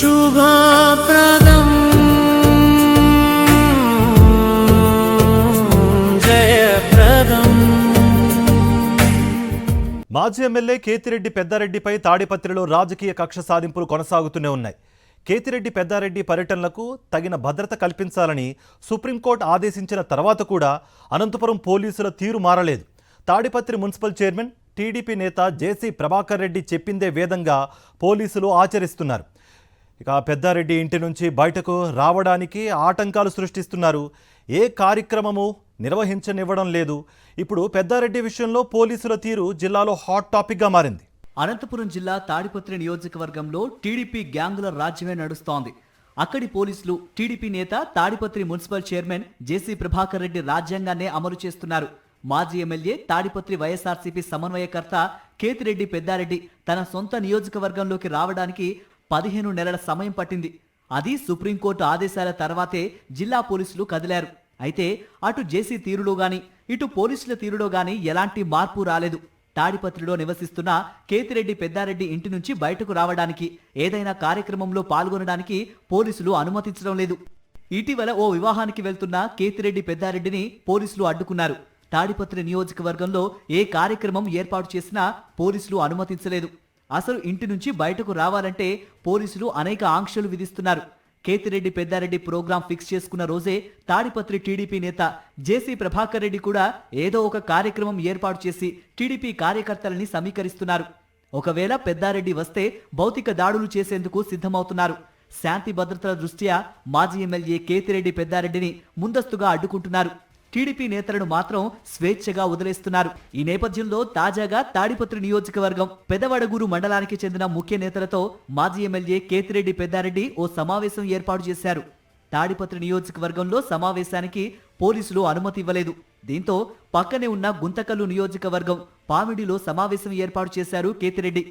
శుభప్రదం జయప్రదం. మాజీ ఎమ్మెల్యే కేతిరెడ్డి పెద్దారెడ్డిపై తాడిపత్రిలో రాజకీయ కక్ష సాధింపులు కొనసాగుతూనే ఉన్నాయి. కేతిరెడ్డి పెద్దారెడ్డి పర్యటనలకు తగిన భద్రత కల్పించాలని సుప్రీంకోర్టు ఆదేశించిన తర్వాత కూడా అనంతపురం పోలీసుల తీరు మారలేదు. తాడిపత్రి మున్సిపల్ చైర్మన్ టీడీపీ నేత జేసీ ప్రభాకర్ రెడ్డి చెప్పిందే వేదంగా పోలీసులు ఆచరిస్తున్నారు. ఇక పెద్దారెడ్డి ఇంటి నుంచి బయటకు రావడానికి ఆటంకాలు సృష్టిస్తున్నారు. ఏ కార్యక్రమము నిర్వహించనివ్వడం లేదు. ఇప్పుడు పెద్దారెడ్డి విషయంలో పోలీసుల తీరు జిల్లాలో హాట్ టాపిక్గా మారింది. అనంతపురం జిల్లా తాడిపత్రి నియోజకవర్గంలో టీడీపీ గ్యాంగుల రాజ్యమే నడుస్తోంది. అక్కడి పోలీసులు టీడీపీ నేత తాడిపత్రి మున్సిపల్ చైర్మన్ జేసీ ప్రభాకర్ రెడ్డి రాజ్యాంగాన్నే అమలు చేస్తున్నారు. మాజీ ఎమ్మెల్యే తాడిపత్రి వైఎస్ఆర్సీపీ సమన్వయకర్త కేతిరెడ్డి పెద్దారెడ్డి తన సొంత నియోజకవర్గంలోకి రావడానికి 15 నెలల సమయం పట్టింది. అది సుప్రీంకోర్టు ఆదేశాల తర్వాతే జిల్లా పోలీసులు కదిలారు. అయితే అటు జేసీ తీరులో గాని ఇటు పోలీసుల తీరులో గాని ఎలాంటి మార్పు రాలేదు. తాడిపత్రిలో నివసిస్తున్న కేతిరెడ్డి పెద్దారెడ్డి ఇంటి నుంచి బయటకు రావడానికి, ఏదైనా కార్యక్రమంలో పాల్గొనడానికి పోలీసులు అనుమతించడం లేదు. ఇటీవల ఓ వివాహానికి వెళ్తున్న కేతిరెడ్డి పెద్దారెడ్డిని పోలీసులు అడ్డుకున్నారు. తాడిపత్రి నియోజకవర్గంలో ఏ కార్యక్రమం ఏర్పాటు చేసినా పోలీసులు అనుమతించలేదు. అసలు ఇంటి నుంచి బయటకు రావాలంటే పోలీసులు అనేక ఆంక్షలు విధిస్తున్నారు. కేతిరెడ్డి పెద్దారెడ్డి ప్రోగ్రాం ఫిక్స్ చేసుకున్న రోజే తాడిపత్రి టీడీపీ నేత జేసీ ప్రభాకర్ రెడ్డి కూడా ఏదో ఒక కార్యక్రమం ఏర్పాటు చేసి టీడీపీ కార్యకర్తలని సమీకరిస్తున్నారు. ఒకవేళ పెద్దారెడ్డి వస్తే భౌతిక దాడులు చేసేందుకు సిద్ధమవుతున్నారు. శాంతి భద్రతల దృష్ట్యా మాజీ ఎమ్మెల్యే కేతిరెడ్డి పెద్దారెడ్డిని ముందస్తుగా అడ్డుకుంటున్నారు. టీడీపీ నేతలను మాత్రం స్వేచ్ఛగా వదిలేస్తున్నారు. ఈ నేపథ్యంలో తాజాగా తాడిపత్రి నియోజకవర్గం పెదవడగూరు మండలానికి చెందిన ముఖ్య నేతలతో మాజీ ఎమ్మెల్యే కేతిరెడ్డి పెద్దారెడ్డి ఓ సమావేశం ఏర్పాటు చేశారు. తాడిపత్రి నియోజకవర్గంలో సమావేశానికి పోలీసులు అనుమతి ఇవ్వలేదు. దీంతో పక్కనే ఉన్న గుంతకల్లు నియోజకవర్గం పామిడిలో సమావేశం ఏర్పాటు చేశారు కేతిరెడ్డి.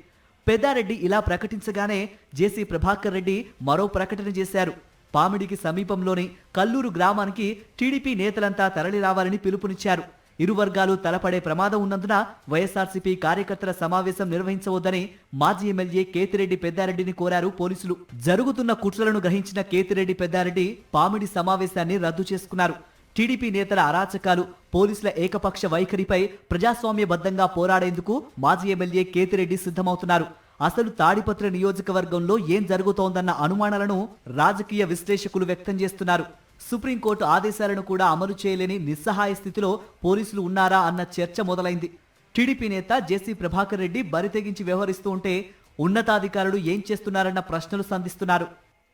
పెద్దారెడ్డి ఇలా ప్రకటించగానే జేసీ ప్రభాకర్ రెడ్డి మరో ప్రకటన చేశారు. పామిడికి సమీపంలోని కల్లూరు గ్రామానికి టీడీపీ నేతలంతా తరలి రావాలని పిలుపునిచ్చారు. ఇరు వర్గాలు తలపడే ప్రమాదం ఉన్నందున వైఎస్ఆర్సీపీ కార్యకర్తల సమావేశం నిర్వహించవద్దని మాజీ ఎమ్మెల్యే కేతిరెడ్డి పెద్దారెడ్డిని కోరారు పోలీసులు. జరుగుతున్న కుట్రలను గ్రహించిన కేతిరెడ్డి పెద్దారెడ్డి పామిడి సమావేశాన్ని రద్దు చేసుకున్నారు. టీడీపీ నేతల అరాచకాలు, పోలీసుల ఏకపక్ష వైఖరిపై ప్రజాస్వామ్యబద్ధంగా పోరాడేందుకు మాజీ ఎమ్మెల్యే కేతిరెడ్డి సిద్ధమవుతున్నారు. అసలు తాడిపత్రి నియోజకవర్గంలో ఏం జరుగుతోందన్న అనుమానాలను రాజకీయ విశ్లేషకులు వ్యక్తం చేస్తున్నారు. సుప్రీంకోర్టు ఆదేశాలను కూడా అమలు చేయలేని నిస్సహాయ స్థితిలో పోలీసులు ఉన్నారా అన్న చర్చ మొదలైంది. టీడీపీ నేత జేసీ ప్రభాకర్ రెడ్డి బరితెగించి వ్యవహరిస్తూ ఉంటే ఉన్నతాధికారులు ఏం చేస్తున్నారన్న ప్రశ్నలు సంధిస్తున్నారు.